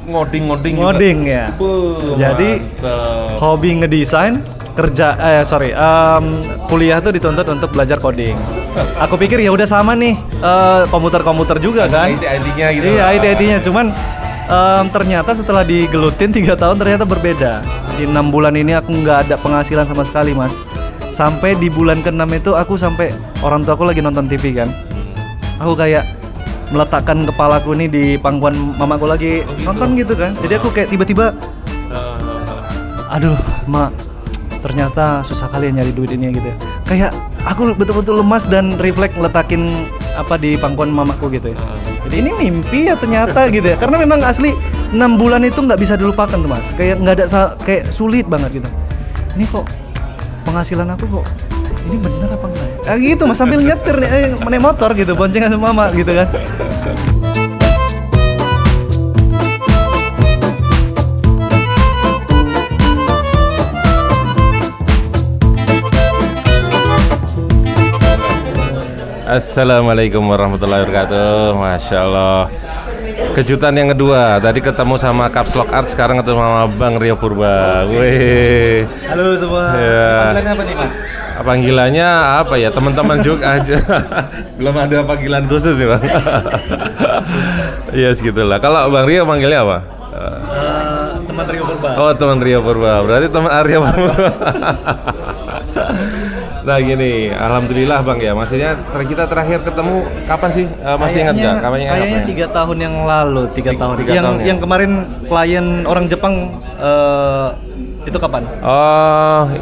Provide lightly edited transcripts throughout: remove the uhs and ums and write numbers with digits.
ngoding ya. Jadi hobi ngedesain, kuliah tuh dituntut untuk belajar coding. Aku pikir ya udah sama nih, komputer juga kan. IT-nya gitu. Iya, IT-nya. Cuman ternyata setelah digelutin 3 tahun ternyata berbeda. Di 6 bulan ini aku nggak ada penghasilan sama sekali, Mas. Sampai di bulan ke-6 itu aku sampai orang tua aku lagi nonton TV kan. Aku kayak meletakkan kepalaku nih di pangkuan mamaku lagi nonton gitu kan. Jadi aku kayak tiba-tiba aduh, Mak, ternyata susah kali nyari duit ini gitu ya. Kayak aku betul-betul lemas dan refleks ngeletakin apa di pangkuan mamaku gitu ya. Jadi ini mimpi ya ternyata gitu ya. Karena memang asli 6 bulan itu nggak bisa dilupakan tuh, Mas. Kayak nggak ada kayak sulit banget gitu. Ini kok penghasilan aku kok ini bener apa enggak ya? Gitu Mas, sambil nyetir nih naik motor gitu, boncengan sama mama gitu kan. Assalamualaikum warahmatullahi wabarakatuh. Masya Allah. Kejutan yang kedua, tadi ketemu sama Caps Lock Art, sekarang ketemu sama Bang Rio Purba. Wih. Halo semua. Ya. Panggilannya apa nih, Mas? Panggilannya apa ya? Teman-teman juga aja. Belum ada panggilan khusus nih, Bang. Iya, segitulah. Kalau Bang Rio panggilnya apa? Teman Rio Purba. Oh, teman Rio Purba. Berarti teman Arya Purba. Nah gini, alhamdulillah Bang ya. Maksudnya kita terakhir ketemu kapan sih? Masih ingat nggak? Kayaknya 3 tahun yang lalu, 3 tahun. Yang kemarin klien orang Jepang itu kapan?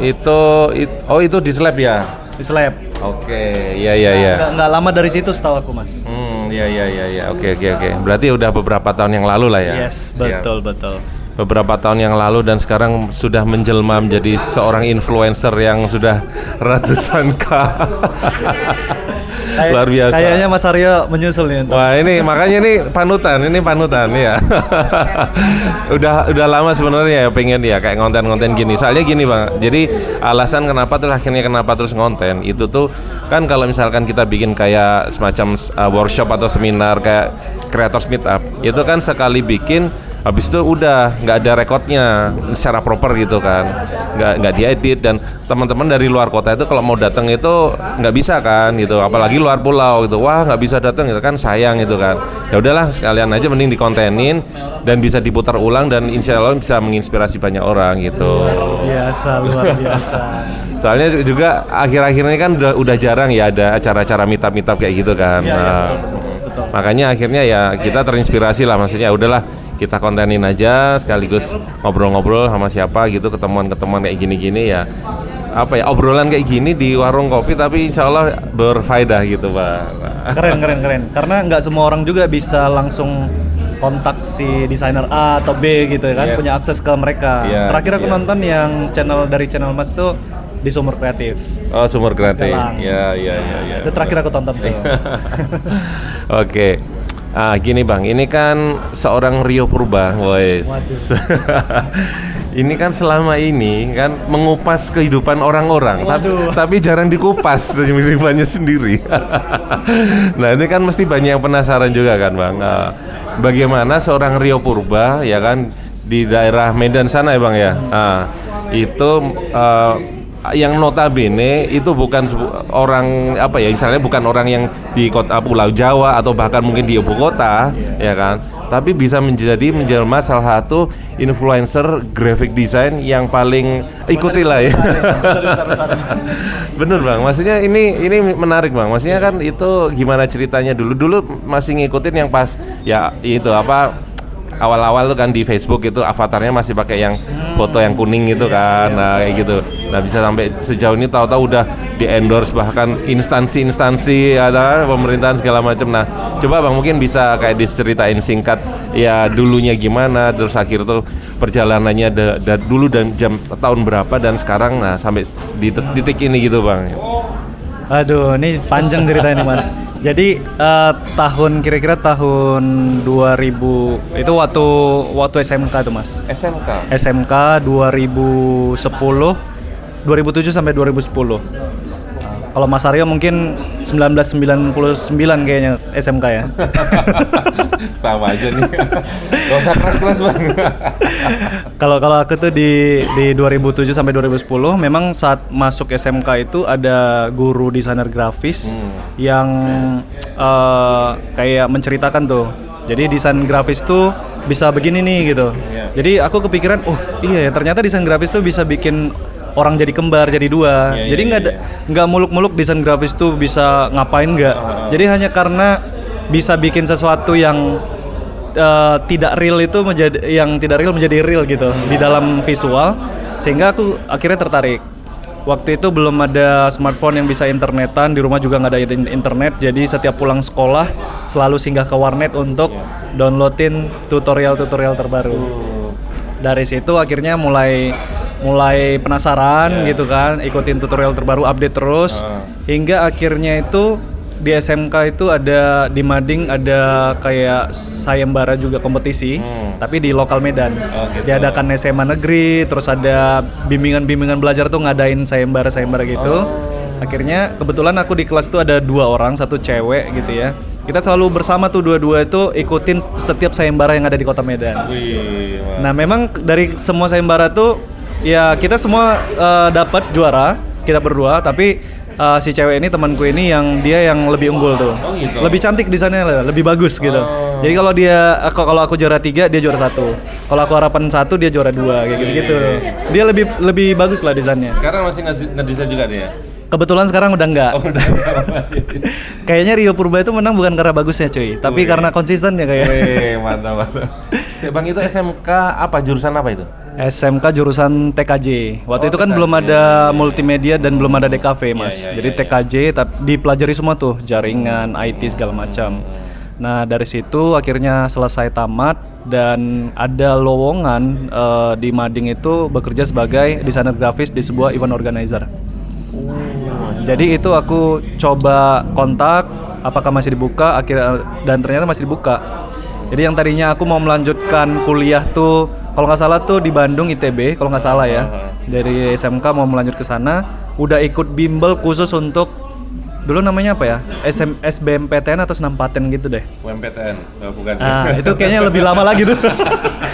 Itu di Slab ya? Di Slab. Oke, iya. Nggak lama dari situ setahu aku, Mas. Iya. Oke. Berarti udah beberapa tahun yang lalu lah ya? Yes, betul. Beberapa tahun yang lalu dan sekarang sudah menjelma menjadi seorang influencer yang sudah ratusan K. Luar biasa. Kayaknya Mas Aryo menyusul nih. Wah, ini makanya ini panutan ya. udah lama sebenarnya ya pengen ya kayak konten-konten gini. Soalnya gini Bang. Jadi alasan kenapa terus ngonten itu tuh kan kalau misalkan kita bikin kayak semacam workshop atau seminar kayak Creators Meetup, itu kan sekali bikin habis itu udah nggak ada rekodnya secara proper gitu kan, nggak diedit, dan teman-teman dari luar kota itu kalau mau datang itu nggak bisa kan gitu, apalagi luar pulau gitu, wah nggak bisa datang gitu kan, sayang gitu kan. Ya udahlah sekalian aja mending dikontenin dan bisa diputar ulang dan insya Allah bisa menginspirasi banyak orang gitu. Luar biasa. Soalnya juga akhir-akhir ini kan udah jarang ya ada acara-acara meetup kayak gitu kan. Betul. Makanya akhirnya ya kita terinspirasi lah, maksudnya udahlah kita kontenin aja sekaligus ngobrol-ngobrol sama siapa gitu, ketemuan kayak gini-gini ya. Apa ya, obrolan kayak gini di warung kopi tapi insya Allah berfaedah gitu Pak. Keren. Karena nggak semua orang juga bisa langsung kontak si desainer A atau B gitu kan, punya akses ke mereka. Terakhir aku nonton yang dari channel Mas tuh di Sumur Kreatif. Oh, Sumur Kreatif. Iya. Itu terakhir aku tonton tuh. Oke. Gini Bang, ini kan seorang Rio Purba, wes. Ini kan selama ini kan mengupas kehidupan orang-orang, tapi jarang dikupas kehidupannya sendiri. Nah ini kan mesti banyak yang penasaran juga kan Bang. Bagaimana seorang Rio Purba ya kan di daerah Medan sana ya Bang ya. Itu yang notabene itu bukan orang apa ya, misalnya bukan orang yang di kota Pulau Jawa atau bahkan mungkin di ibu kota ya kan, tapi bisa menjelma salah satu influencer graphic design yang paling ikutilah ya. Bener Bang, maksudnya ini menarik Bang, maksudnya kan itu gimana ceritanya dulu masih ngikutin yang pas ya itu apa awal-awal tuh kan di Facebook itu avatarnya masih pakai yang foto yang kuning gitu kan, nah kayak gitu. Nah bisa sampai sejauh ini tahu-tahu udah di endorse bahkan instansi ada pemerintahan segala macam. Nah coba Bang mungkin bisa kayak diceritain singkat ya dulunya gimana, terus akhir tuh perjalanannya dulu dan tahun berapa dan sekarang nah sampai di titik ini gitu Bang. Aduh, ini panjang ceritanya nih Mas. Jadi kira-kira tahun 2000 itu waktu SMK tuh Mas. SMK 2007 sampai 2010. Kalau Mas Aryo mungkin 1999 kayaknya SMK ya. Tahu aja nih. Gak usah keras-keras bang. Kalau aku tuh di 2007 sampai 2010 memang saat masuk SMK itu ada guru desainer grafis yang kayak menceritakan tuh. Jadi desain grafis tuh bisa begini nih gitu. Jadi aku kepikiran, oh iya ya ternyata desain grafis tuh bisa bikin orang jadi kembar, jadi dua. Jadi nggak muluk-muluk desain grafis tuh bisa ngapain nggak. Jadi hanya karena bisa bikin sesuatu yang tidak real itu menjadi real gitu di dalam visual, sehingga aku akhirnya tertarik. Waktu itu belum ada smartphone yang bisa internetan, di rumah juga nggak ada internet, jadi setiap pulang sekolah selalu singgah ke warnet untuk downloadin tutorial-tutorial terbaru. Dari situ akhirnya mulai penasaran gitu kan, ikutin tutorial terbaru, update terus hingga akhirnya itu di SMK itu ada di Mading ada kayak sayembara juga kompetisi tapi di lokal Medan. Gitu. Diadakan SMA negeri, terus ada bimbingan belajar tuh ngadain sayembara gitu. Akhirnya kebetulan aku di kelas tuh ada 2 orang, satu cewek gitu ya. Kita selalu bersama tuh dua-dua itu ikutin setiap sayembara yang ada di Kota Medan. Nah, memang dari semua sayembara tuh ya kita semua dapat juara, kita berdua, tapi si cewek ini temanku ini yang lebih unggul tuh. Gitu. Lebih cantik desainnya, lebih bagus gitu. Jadi kalau aku juara 3, dia juara 1. Kalau aku harapan 1, dia juara 2 kayak gitu. Dia lebih bagus lah desainnya. Sekarang masih ngedesain juga dia? Kebetulan sekarang udah enggak. Kayaknya Rio Purba itu menang bukan karena bagusnya cuy, tapi karena konsisten ya kayak. Mantap. Bang itu SMK apa, jurusan apa itu? SMK jurusan TKJ. Waktu itu kan belum ada multimedia dan belum ada DKV mas. Jadi TKJ tapi dipelajari semua tuh, jaringan, IT segala macam. Nah dari situ akhirnya selesai tamat dan ada lowongan di Mading itu bekerja sebagai desainer grafis di sebuah event organizer. Jadi itu aku coba kontak apakah masih dibuka, dan ternyata masih dibuka. Jadi yang tadinya aku mau melanjutkan kuliah tuh kalau nggak salah tuh di Bandung ITB kalau nggak salah ya. Dari SMK mau melanjut ke sana, udah ikut bimbel khusus untuk dulu namanya apa ya? SBMPTN atau Senampaten gitu deh. UMPTN, bukan. Nah, itu kayaknya lebih lama lagi tuh.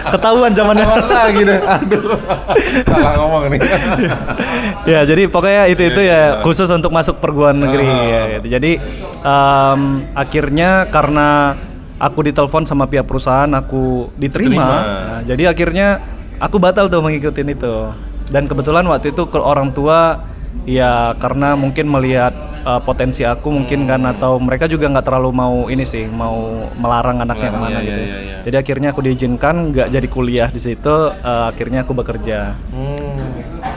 Ketahuan zamannya lagi deh. Aduh. Salah ngomong nih. Ya, jadi pokoknya itu ya khusus untuk masuk perguruan negeri ya, gitu. Jadi akhirnya karena aku ditelepon sama pihak perusahaan, aku diterima. Nah, jadi akhirnya aku batal tuh mengikutin itu. Dan kebetulan waktu itu ke orang tua ya karena mungkin melihat potensi aku mungkin kan, atau mereka juga nggak terlalu mau melarang anaknya kemana gitu. Jadi akhirnya aku diizinkan, nggak jadi kuliah di situ. Akhirnya aku bekerja.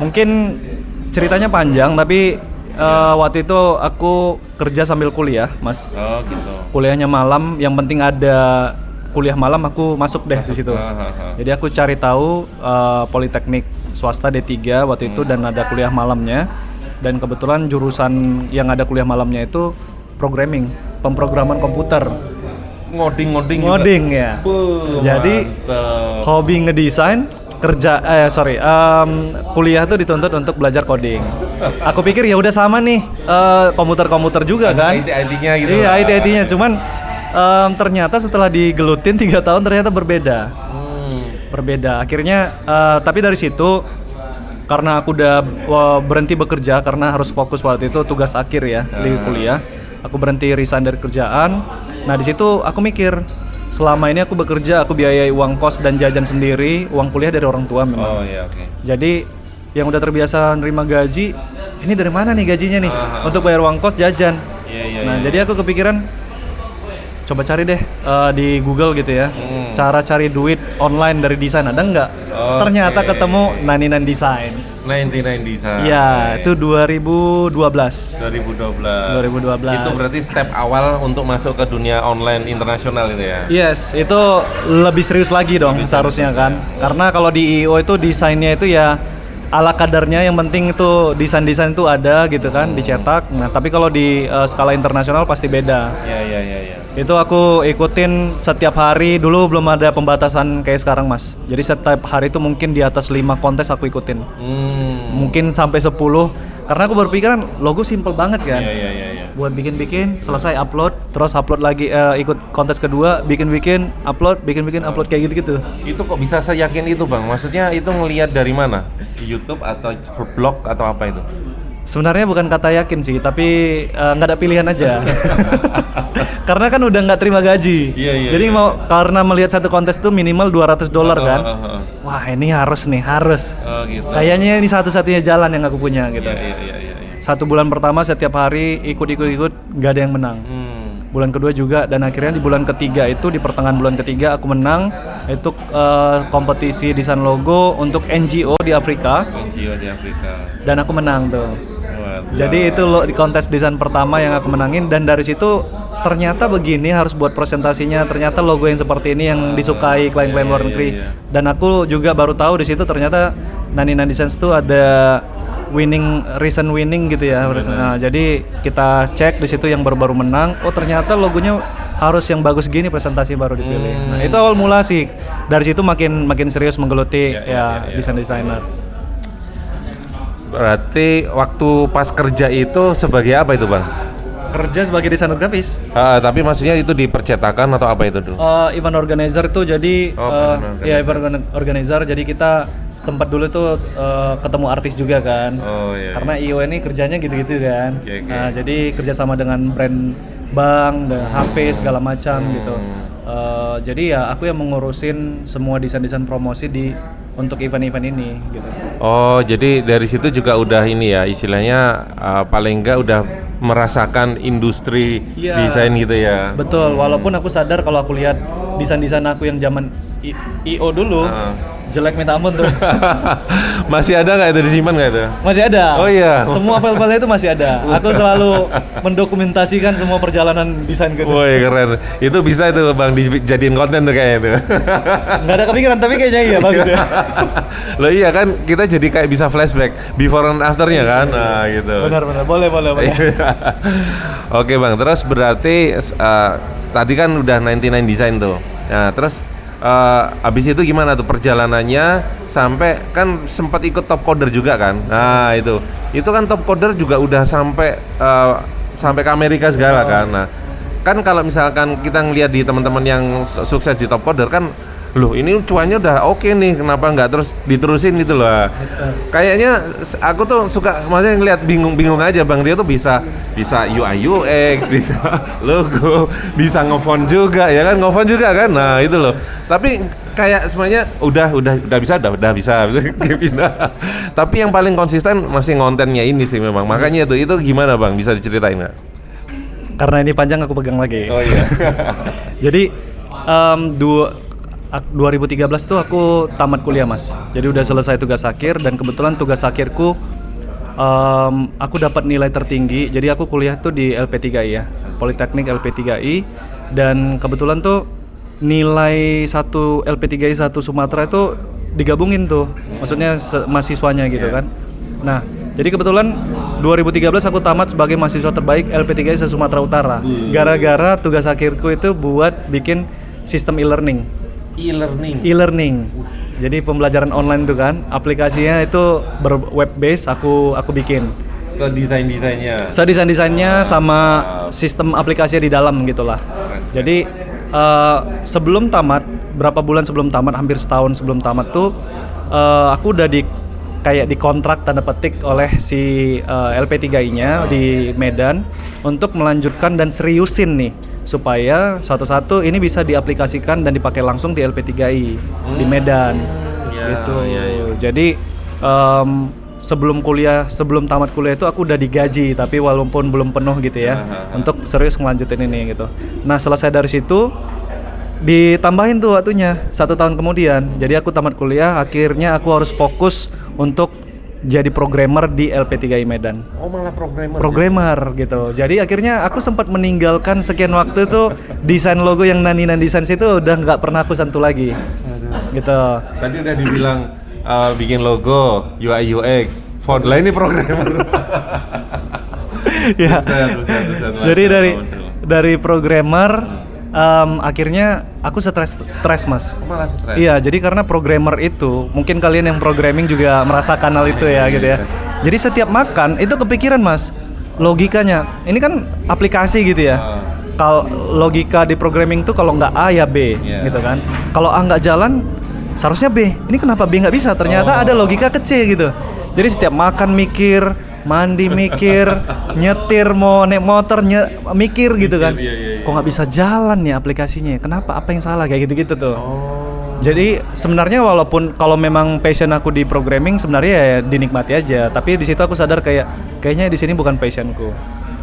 Mungkin ceritanya panjang tapi waktu itu aku kerja sambil kuliah, Mas. Oh, gitu. Kuliahnya malam, yang penting ada kuliah malam aku masuk deh di situ. Jadi aku cari tahu Politeknik swasta D3 waktu itu dan ada kuliah malamnya. Dan kebetulan jurusan yang ada kuliah malamnya itu pemrograman komputer. Ngoding ya. Jadi hobi ngedesain, kuliah tuh dituntut untuk belajar coding. Aku pikir ya udah sama nih, komputer juga kan. IT-nya gitu. Iya, IT-nya. Cuman ternyata setelah digelutin 3 tahun ternyata berbeda. Berbeda. Akhirnya tapi dari situ karena aku udah berhenti bekerja karena harus fokus waktu itu tugas akhir ya di kuliah. Aku berhenti resign dari kerjaan. Nah di situ aku mikir, selama ini aku bekerja, aku biayai uang kos dan jajan sendiri, uang kuliah dari orang tua memang. Jadi yang udah terbiasa nerima gaji, ini dari mana nih gajinya nih untuk bayar uang kos, jajan. Jadi aku kepikiran coba cari deh di Google gitu ya, cara cari duit online dari desain ada nggak? Ternyata ketemu 99 Designs. 99 Designs. Ya, itu 2012. Itu berarti step awal untuk masuk ke dunia online internasional itu ya? Yes, itu lebih serius lagi dong seharusnya kan. Karena kalau di IO itu desainnya itu ya ala kadarnya, yang penting itu desain-desain itu ada gitu kan, dicetak. Nah, tapi kalau di skala internasional pasti beda. Ya. Itu aku ikutin setiap hari, dulu belum ada pembatasan kayak sekarang Mas. Jadi setiap hari itu mungkin di atas 5 kontes aku ikutin. Mungkin sampai 10, karena aku berpikiran logo simple banget kan. Iya. Buat bikin-bikin, selesai upload, terus upload lagi, ikut kontes kedua, bikin-bikin, upload kayak gitu-gitu. Itu kok bisa seyakin itu Bang? Maksudnya itu ngelihat dari mana? Di YouTube atau blog atau apa itu? Sebenarnya bukan kata yakin sih, tapi nggak ada pilihan aja. Karena kan udah nggak terima gaji. Iya. Jadi mau karena melihat satu kontes itu minimal $200 kan. Wah, ini harus. Oh gitu. Kayaknya ini satu-satunya jalan yang aku punya gitu. Iya. 1 bulan pertama setiap hari ikut nggak ada yang menang. Bulan kedua juga, dan akhirnya di bulan ketiga itu, di pertengahan bulan ketiga aku menang. Itu kompetisi desain logo untuk NGO di Afrika. Dan aku menang tuh. Jadi itu di kontes desain pertama yang aku menangin, dan dari situ ternyata begini harus buat presentasinya, ternyata logo yang seperti ini yang disukai klien-klien luar negeri. Dan aku juga baru tahu di situ ternyata Nani Designs itu ada recent winning gitu ya. Nah, jadi kita cek di situ yang baru-baru menang, oh ternyata logonya harus yang bagus gini, presentasi baru dipilih. Nah, itu awal mula sih. Dari situ makin serius menggeluti desainer. Berarti waktu pas kerja itu sebagai apa itu Bang? Kerja sebagai desainer grafis. Tapi maksudnya itu di percetakan atau apa itu dulu? Event organizer tuh, jadi event organizer. Jadi kita sempat dulu tuh ketemu artis juga kan. Karena IO ini kerjanya gitu-gitu kan. Nah, jadi kerjasama dengan brand bank, dan HP segala macam gitu. Jadi ya aku yang mengurusin semua desain-desain promosi untuk event-event ini gitu. Oh, jadi dari situ juga udah ini ya, istilahnya paling enggak udah merasakan industri desain gitu ya. Betul, walaupun aku sadar kalau aku lihat desain-desain aku yang zaman IO dulu jelek minta ampun tuh. Masih ada nggak itu, disimpan nggak itu? Masih ada. Oh iya. Semua file-file itu masih ada. Aku selalu mendokumentasikan semua perjalanan desain gitu. Woi, keren. Itu bisa itu Bang dijadiin konten tuh kayaknya itu. Nggak ada kepikiran, tapi kayaknya iya bagus ya. Loh iya kan, kita jadi kayak bisa flashback before and afternya kan. Nah gitu. Benar. Boleh. Oke Bang, terus berarti tadi kan udah 99 design tuh. Nah terus abis itu gimana tuh perjalanannya sampai kan sempat ikut top coder juga kan? Nah itu kan top coder juga udah sampai ke Amerika segala kan? Nah kan kalau misalkan kita ngelihat di teman-teman yang sukses di top coder kan, loh ini cuannya udah oke nih, kenapa nggak terus diterusin gitu loh. Kayaknya aku tuh suka, maksudnya ngeliat bingung aja Bang, dia tuh bisa UI UX, bisa logo, bisa ngefont juga ya kan, nah itu loh. Tapi kayak semuanya udah bisa pindah. Tapi yang paling konsisten masih kontennya ini sih memang. Makanya itu gimana Bang, bisa diceritain nggak? Karena ini panjang aku pegang lagi. Oh iya. Jadi 2013 tuh aku tamat kuliah Mas. Jadi udah selesai tugas akhir, dan kebetulan tugas akhirku aku dapat nilai tertinggi. Jadi aku kuliah tuh di LP3I ya, Politeknik LP3I, dan kebetulan tuh nilai satu LP3I 1 Sumatera itu digabungin tuh, maksudnya mahasiswanya gitu kan. Nah, jadi kebetulan 2013 aku tamat sebagai mahasiswa terbaik LP3I Sumatera Utara. Gara-gara tugas akhirku itu buat bikin sistem e-learning. Jadi pembelajaran online tuh kan, aplikasinya itu web base aku bikin. Desainnya sama sistem aplikasinya di dalam gitulah. Jadi sebelum tamat, berapa bulan sebelum tamat, hampir setahun sebelum tamat tuh aku udah kayak dikontrak tanda petik oleh si LP3I-nya di Medan untuk melanjutkan dan seriusin nih supaya satu-satu ini bisa diaplikasikan dan dipakai langsung di LP3I di Medan gitu. Jadi sebelum tamat kuliah itu aku udah digaji, tapi walaupun belum penuh gitu ya, untuk serius ngelanjutin ini gitu. Nah selesai dari situ ditambahin tuh waktunya 1 tahun kemudian. Jadi aku tamat kuliah, akhirnya aku harus fokus untuk jadi programmer di LP3I Medan. Oh malah programmer gitu. Jadi akhirnya aku sempat meninggalkan sekian waktu tuh desain logo yang Nani Designs itu udah nggak pernah aku sentuh lagi. Gitu. Tadi udah dibilang bikin logo, UI UX, font. Lah ini programmer. Ya. Buset. Jadi dari programmer akhirnya aku stres Mas. Malah stres. Iya, jadi karena programmer itu, mungkin kalian yang programming juga merasakan hal itu ya gitu ya. Jadi setiap makan itu kepikiran Mas, logikanya. Ini kan aplikasi gitu ya. Kalau logika di programming tuh kalau nggak A ya B gitu kan. Kalau A nggak jalan, seharusnya B. Ini kenapa B nggak bisa? Ternyata ada logika ke C gitu. Jadi setiap makan mikir, mandi mikir, nyetir mau naik motor mikir gitu kan. Kok nggak bisa jalan ya aplikasinya? Kenapa? Apa yang salah kayak gitu-gitu tuh. Jadi sebenarnya walaupun kalau memang passion aku di programming sebenarnya ya dinikmati aja. Tapi di situ aku sadar kayaknya di sini bukan passionku.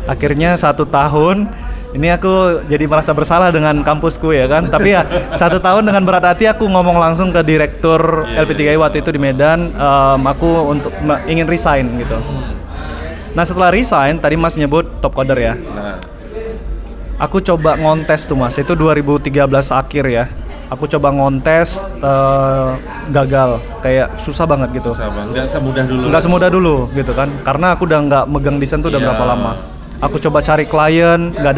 Akhirnya 1 tahun ini aku jadi merasa bersalah dengan kampusku ya kan. Tapi ya 1 tahun dengan berat hati aku ngomong langsung ke direktur LP3I waktu itu di Medan. Aku ingin resign gitu. Nah setelah resign, tadi Mas nyebut top coder ya. Aku coba ngontes tuh Mas, itu 2013 akhir ya. Aku coba ngontes, gagal, kayak susah banget gitu. Susah banget, nggak semudah dulu gitu kan. Karena aku udah nggak megang desain tuh udah berapa lama. Aku coba cari klien, nggak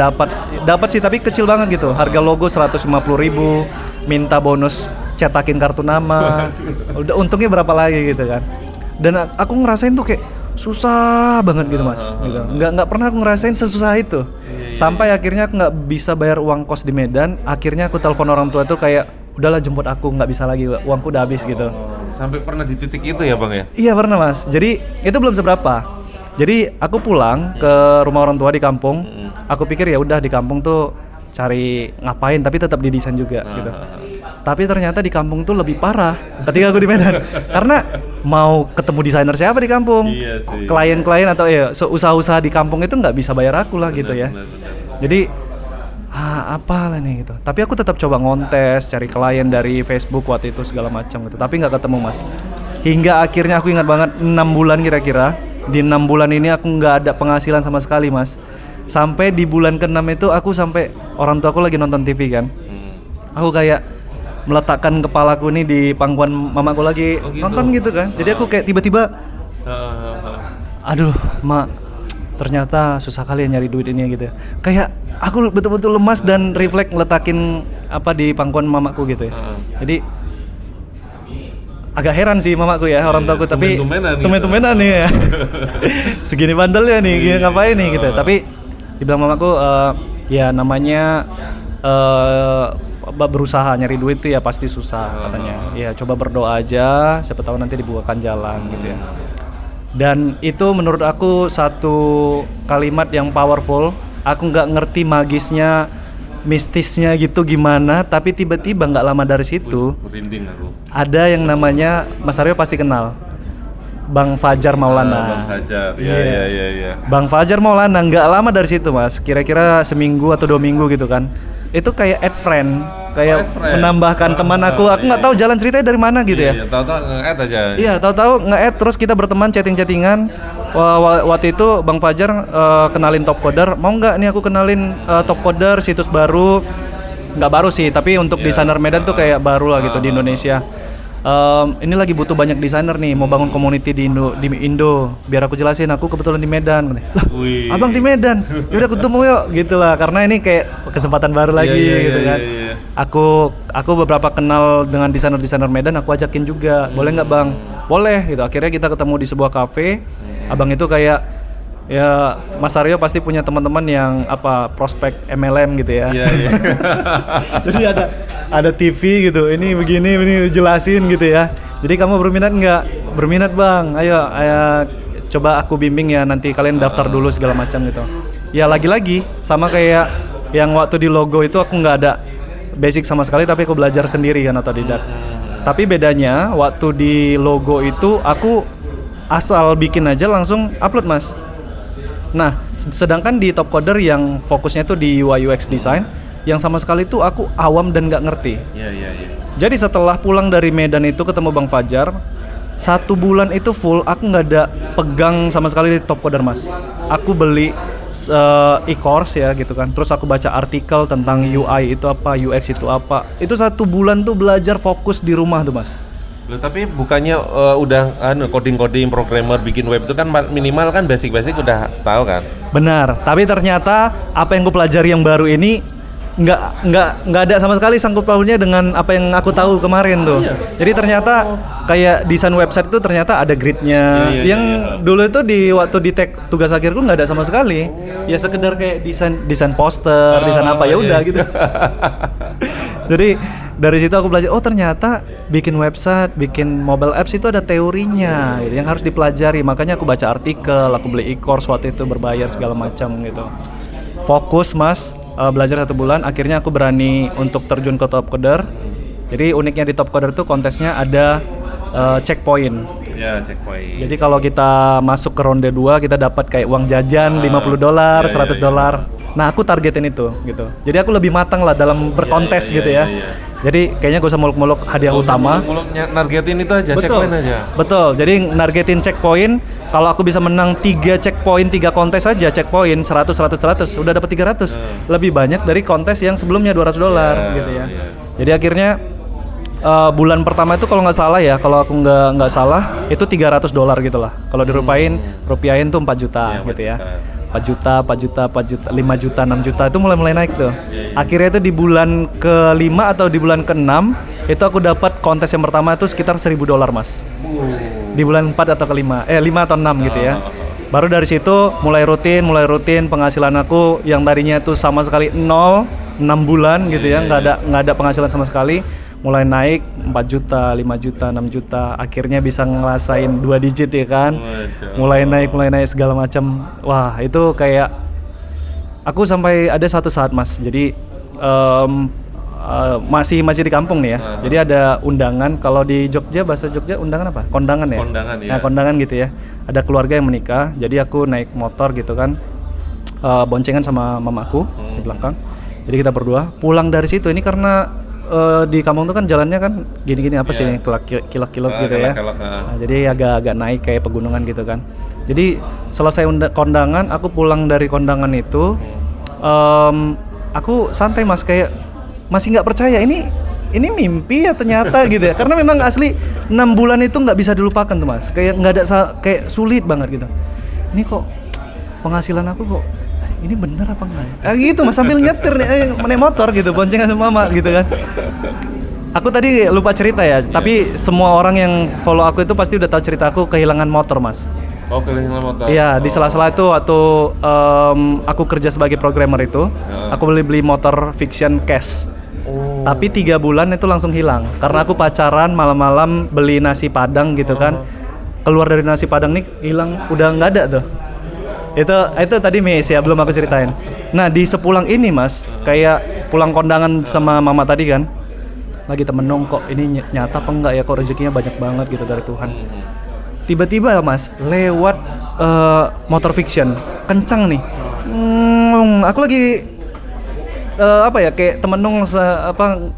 dapat sih tapi kecil banget gitu. Harga logo 150.000, minta bonus cetakin kartu nama. Udah untungnya berapa lagi gitu kan. Dan aku ngerasain tuh kayak susah banget gitu Mas. Gitu. Nggak pernah aku ngerasain sesusah itu. Sampai akhirnya aku nggak bisa bayar uang kos di Medan. Akhirnya aku telepon orang tua tuh kayak udahlah jemput aku, nggak bisa lagi, uangku udah habis gitu. Sampai pernah di titik itu ya Bang ya? Iya pernah Mas. Jadi itu belum seberapa. Jadi aku pulang ke rumah orang tua di kampung. Aku pikir ya udah di kampung tuh cari ngapain tapi tetap di desain juga gitu. Tapi ternyata di kampung tuh lebih parah ketika aku di Medan. Karena mau ketemu desainer siapa di kampung? Iya sih. Klien-klien atau ya usaha-usaha di kampung itu nggak bisa bayar aku lah gitu ya. Jadi apalah nih gitu. Tapi aku tetap coba ngontes, cari klien dari Facebook waktu itu segala macam gitu. Tapi nggak ketemu Mas. Hingga akhirnya aku ingat banget 6 bulan kira-kira. Di 6 bulan ini aku nggak ada penghasilan sama sekali Mas. Sampai di bulan ke-6 itu aku sampai orang tua aku lagi nonton TV kan. Aku kayak meletakkan kepalaku nih di pangkuan mamaku lagi nonton gitu kan. Jadi aku kayak tiba-tiba aduh mak, ternyata susah kali ya nyari duit ini gitu ya. Kayak aku betul-betul lemas dan refleks ngeletakin apa di pangkuan mamaku gitu ya. Jadi agak heran sih mamaku ya, orang tuaku, tapi tumben-tumbenan nih ya. Segini bandelnya nih, gini ngapain nih gitu. Tapi dibilang mamaku ya namanya berusaha nyari duit tuh ya pasti susah katanya. Ya coba berdoa aja, siapa tahu nanti dibukakan jalan gitu ya. Dan itu menurut aku satu kalimat yang powerful. Aku nggak ngerti magisnya, mistisnya gitu gimana, tapi tiba-tiba nggak lama dari situ ada yang namanya Mas Aryo pasti kenal, Bang Fajar Maulana. Bang Fajar, ya. Bang Fajar Maulana nggak lama dari situ Mas, kira-kira seminggu atau 2 minggu gitu kan. Itu kayak add friend, kayak menambahkan teman aku nggak tahu jalan ceritanya dari mana gitu ya. Tahu-tahu nge-add aja. Iya, tahu-tahu nge-add terus kita berteman chatting-chattingan. Waktu itu Bang Fajar kenalin Top Coder, mau nggak nih aku kenalin Top Coder, situs baru, nggak baru sih, tapi untuk desainer Medan tuh kayak baru lah gitu di Indonesia. Ini lagi butuh banyak desainer nih, mau bangun community di Indo. Biar aku jelasin, aku kebetulan di Medan. Lah, abang di Medan, yaudah ketemu yuk, gitulah. Karena ini kayak kesempatan baru lagi gitu kan. Aku beberapa kenal dengan desainer Medan, aku ajakin juga, boleh nggak bang? Boleh gitu. Akhirnya kita ketemu di sebuah cafe. Abang itu kayak ya Mas Aryo pasti punya teman-teman yang prospek MLM gitu ya. Jadi ada TV gitu. Ini begini jelasin gitu ya. Jadi kamu berminat nggak? Berminat bang. Ayo coba aku bimbing ya, nanti kalian daftar dulu segala macam gitu. Ya lagi-lagi sama kayak yang waktu di logo itu aku nggak ada basic sama sekali, tapi aku belajar sendiri kan otodidak. Tapi bedanya waktu di logo itu aku asal bikin aja langsung upload Mas. Nah, sedangkan di Top Coder yang fokusnya tuh di UI UX design, yang sama sekali tuh aku awam dan nggak ngerti. Jadi setelah pulang dari Medan itu ketemu Bang Fajar, 1 bulan itu full aku nggak ada pegang sama sekali di Top Coder Mas. Aku beli e-course ya gitu kan. Terus aku baca artikel tentang UI itu apa, UX itu apa. Itu 1 bulan tuh belajar fokus di rumah tuh Mas. Loh, tapi bukannya udah coding-coding, programmer, bikin web itu kan minimal kan basic-basic udah tahu kan? Benar, tapi ternyata apa yang gue pelajari yang baru ini nggak ada sama sekali sangkut pautnya dengan apa yang aku tahu kemarin tuh. Jadi ternyata kayak desain website itu ternyata ada gridnya. Yang dulu itu di waktu di tag tugas akhirku nggak ada sama sekali. Ya sekedar kayak desain poster, desain apa ya udah gitu. Jadi dari situ aku belajar, oh ternyata bikin website, bikin mobile apps itu ada teorinya gitu, yang harus dipelajari. Makanya aku baca artikel, aku beli e-course waktu itu berbayar segala macam gitu. Fokus mas, belajar 1 bulan, akhirnya aku berani untuk terjun ke Top Coder. Jadi uniknya di Top Coder tuh kontesnya ada checkpoint. Ya, checkpoint. Jadi kalau kita masuk ke ronde 2 kita dapat kayak uang jajan $50, $100. Nah, aku targetin itu gitu. Jadi aku lebih matang lah dalam berkontes gitu ya. Jadi kayaknya gak usah muluk-muluk hadiah utama. Muluk-muluknya nargetin itu aja, checkpoint aja. Betul. Jadi nargetin checkpoint, kalau aku bisa menang 3 checkpoint, 3 kontes aja checkpoint 100 udah dapat 300. Lebih banyak dari kontes yang sebelumnya $200 gitu ya. Jadi akhirnya bulan pertama itu kalau nggak salah ya, kalau aku nggak salah itu $300 gitu lah. Kalau rupiahin tuh 4 juta gitu ya. 4 juta, 5 juta, 6 juta itu mulai naik tuh. Akhirnya itu di bulan ke-5 atau di bulan ke-6 itu aku dapat kontes yang pertama itu sekitar $1.000 mas. Di bulan 4 atau ke-5, 5 atau 6 gitu ya. Baru dari situ mulai rutin penghasilan aku yang tadinya itu sama sekali 0, 6 bulan gitu ya, nggak ada penghasilan sama sekali. Mulai naik 4 juta, 5 juta, 6 juta, akhirnya bisa ngerasain 2 digit ya kan. Mulai naik segala macam. Wah, itu kayak aku sampai ada satu saat mas. Jadi masih di kampung nih ya. Jadi ada undangan, kalau di Jogja, bahasa Jogja undangan apa? Kondangan ya? Kondangan ya. Nah, kondangan gitu ya. Ada keluarga yang menikah. Jadi aku naik motor gitu kan. Boncengan sama mamaku di belakang. Jadi kita berdua pulang dari situ. Ini karena di kampung tuh kan jalannya kan gini-gini apa sih kilok-kilok gitu ya. Nah, jadi agak naik kayak pegunungan gitu kan. Jadi selesai kondangan, aku pulang dari kondangan itu, aku santai mas, kayak masih nggak percaya ini mimpi ya ternyata gitu ya. Karena memang asli 6 bulan itu nggak bisa dilupakan tuh mas. Kayak nggak ada kayak sulit banget gitu. Ini kok penghasilan aku kok ini bener apa enggak? Gitu mas, sambil nyetir nih, naik motor gitu, boncengan sama mama gitu kan. Aku tadi lupa cerita ya, tapi semua orang yang follow aku itu pasti udah tahu cerita aku kehilangan motor mas. Oh, kehilangan motor. Iya, di sela-sela itu waktu aku kerja sebagai programmer itu, aku beli motor Fiction Cash. Tapi 3 bulan itu langsung hilang, karena aku pacaran malam-malam beli nasi padang gitu kan. Keluar dari nasi padang nih hilang, udah nggak ada tuh. Itu tadi miss ya, belum aku ceritain. Nah di sepulang ini mas, kayak pulang kondangan sama mama tadi kan, lagi temenong kok ini nyata apa enggak ya, kok rezekinya banyak banget gitu dari Tuhan. Tiba-tiba mas lewat motor Fiction kencang nih, aku lagi kayak temenong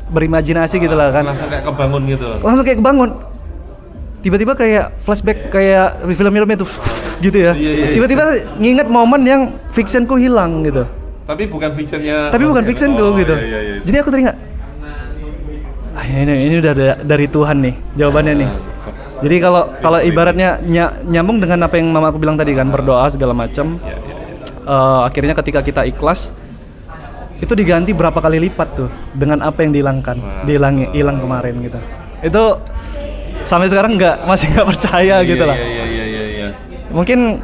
berimajinasi gitu lah kan. Langsung kayak kebangun gitu. Tiba-tiba kayak flashback kayak di film-film itu gitu ya. Tiba-tiba nginget momen yang fictionku hilang gitu. Tapi bukan fictionnya. Gitu. Iya. Jadi aku teringat. Ini udah dari Tuhan nih jawabannya nih. Jadi kalau ibaratnya nyambung dengan apa yang mama aku bilang tadi kan, berdoa segala macam. Akhirnya ketika kita ikhlas itu diganti berapa kali lipat tuh dengan apa yang dihilangkan, hilang kemarin gitu. Itu sampai sekarang masih nggak percaya gitu lah. Iya. Mungkin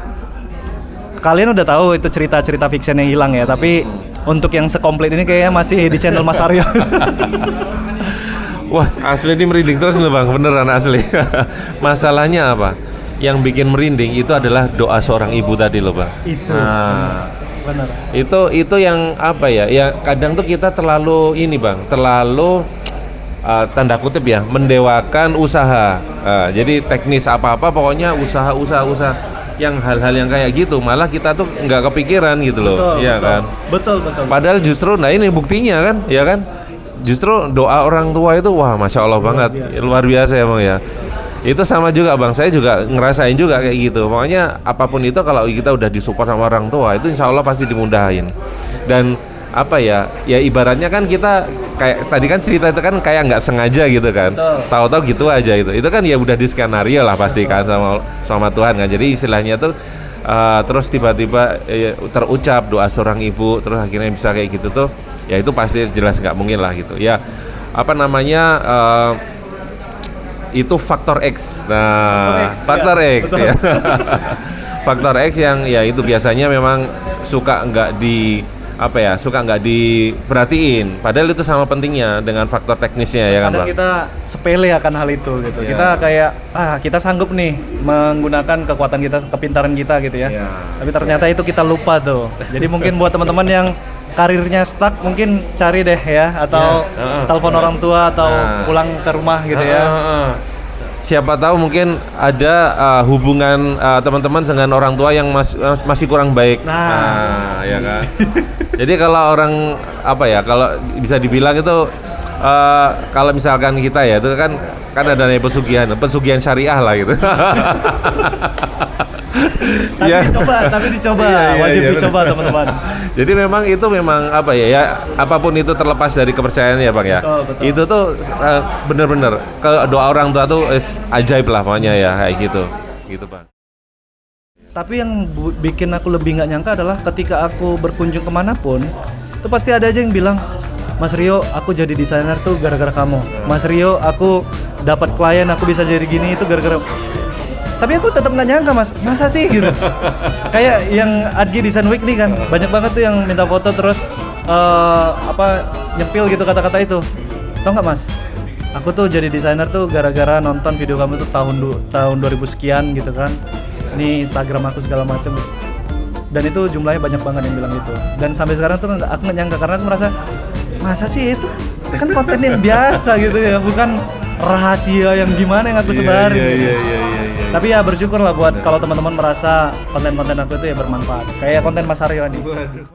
kalian udah tahu itu cerita fiction yang hilang ya, tapi untuk yang sekomplit ini kayaknya masih di channel Mas Aryo. Wah, asli ini merinding terus loh bang, beneran asli. Masalahnya apa? Yang bikin merinding itu adalah doa seorang ibu tadi loh bang. Itu. Benar. Itu yang apa ya? Ya kadang tuh kita terlalu tanda kutip ya, mendewakan usaha. Jadi teknis apa-apa pokoknya usaha yang hal-hal yang kayak gitu malah kita tuh nggak kepikiran gitu loh. Iya kan? Betul. Padahal justru ini buktinya kan, ya kan? Justru doa orang tua itu wah Masya Allah banget, luar biasa ya bang ya. Itu sama juga bang, saya juga ngerasain juga kayak gitu. Pokoknya apapun itu kalau kita udah disupport sama orang tua itu insya Allah pasti dimudahin. Dan apa ya? Ya ibaratnya kan kita kayak tadi kan cerita itu kan kayak nggak sengaja gitu kan. Betul. Tahu-tahu gitu aja itu. Itu kan ya udah di skenario lah pasti kan sama Tuhan kan. Jadi istilahnya tuh terus tiba-tiba terucap doa seorang ibu terus akhirnya bisa kayak gitu tuh. Ya itu pasti jelas nggak mungkin lah gitu. Ya apa namanya itu faktor X. Nah, faktor X ya. Faktor X yang ya itu biasanya memang suka nggak diperhatiin. Padahal itu sama pentingnya dengan faktor teknisnya ya kan, Kadang Bang. kita sepele akan hal itu gitu. Iya. Kita kayak kita sanggup nih menggunakan kekuatan kita, kepintaran kita gitu ya. Iya. Tapi ternyata itu kita lupa tuh. Jadi mungkin buat teman-teman yang karirnya stuck mungkin cari deh ya atau Iya. telepon orang tua atau pulang ke rumah gitu ya. Siapa tahu mungkin ada hubungan teman-teman dengan orang tua yang masih kurang baik. Nah. Ya kan. Jadi kalau orang kalau bisa dibilang itu kalau misalkan kita ya itu kan ada pesugihan syariah lah gitu. Tapi dicoba, Iya, wajib iya, dicoba teman-teman. Jadi memang itu memang apapun itu terlepas dari kepercayaan ya Bang ya. Betul. Itu tuh bener-bener ke doa orang tua tuh ajaib lah pokoknya ya kayak gitu Bang. Tapi yang bikin aku lebih nggak nyangka adalah ketika aku berkunjung kemanapun, itu pasti ada aja yang bilang, Mas Rio, aku jadi desainer tuh gara-gara kamu. Mas Rio, aku dapat klien, aku bisa jadi gini itu gara-gara. Tapi aku tetap nggak nyangka, Mas. Masa sih gitu? Kayak yang Adgi Design Week nih kan, banyak banget tuh yang minta foto terus nyempil gitu kata-kata itu. Tau nggak, Mas? Aku tuh jadi desainer tuh gara-gara nonton video kamu tuh tahun 2000 sekian gitu kan. Ini Instagram aku segala macam. Dan itu jumlahnya banyak banget yang bilang gitu. Dan sampai sekarang tuh aku nggak nyangka karena aku merasa masa sih itu kan konten yang biasa gitu ya, bukan rahasia yang gimana yang aku sebarin. Iya. Tapi ya bersyukur lah buat kalau teman-teman merasa konten-konten aku itu ya bermanfaat. Kayak konten Mas Aryo nih.